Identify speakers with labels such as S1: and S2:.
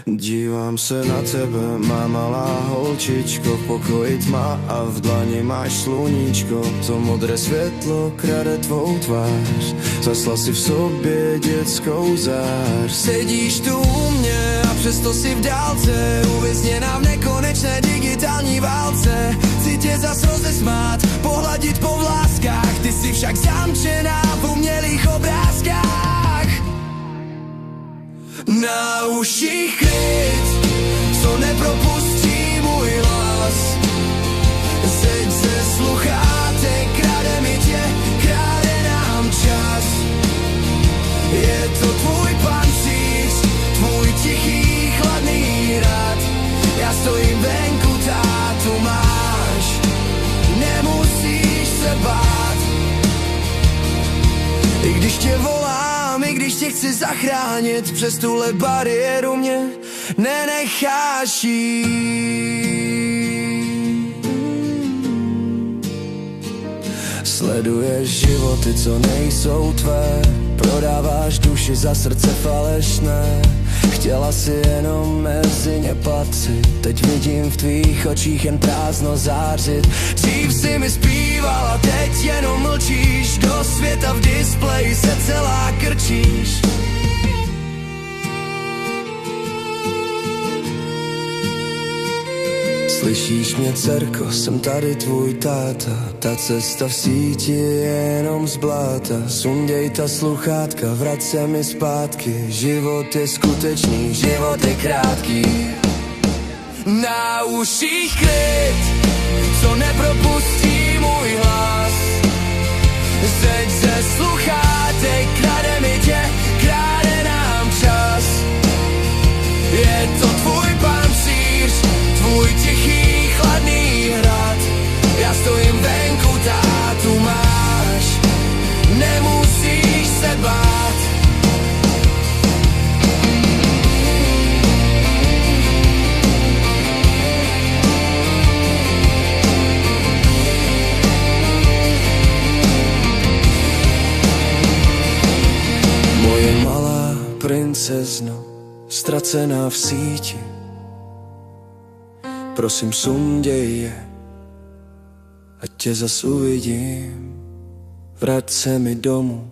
S1: Dívám se na tebe, má malá holčičko, v pokoji tma a v dlani máš sluníčko. To modré světlo krade tvou tvář, zasla si v sobě dětskou zář. Sedíš tu u mě a přesto si v dálce, uvězněná v nekonečné digitální válce. Chci tě zas rozesmát, pohladit po vláskách, ty si však zamčená v umělých obrázkách. Na uších klid, co nepropustí můj hlas. Zeď ze sluchátek, krade mi tě, krade nám čas. Je to tvůj pancíř, tvůj tichý chladný hrad. Já stojím venku, tátu máš, nemusíš se bát. I když tě volám, i když tě chci zachránit, přes tuhle bariéru mě nenecháš jít. Sleduješ životy, co nejsou tvé, prodáváš duši za srdce falešné. Chtěla si jenom mezi ně patřit, teď vidím v tvých očích jen prázdno zářit. Dřív si mi zpívala, teď jenom mlčíš, do světa v displeji se celá krčíš. Slyšíš mě, dcerko, jsem tady tvůj táta. Ta cesta v síti je jenom z bláta. Sunděj ta sluchátka, vrať se mi zpátky. Život je skutečný, život je krátký. Na uších klid, co nepropustí můj hlas. Zeď ze sluchátek, krade mi tě, krade nám čas. Je to tvůj pancíř, tvůj tichý chladný hrad. Já stojím venku, tátu máš, nemusíš se bát. Moje malá princezno, ztracená v síti, prosím, sunděj je, ať tě zas uvidím. Vrať se mi domů,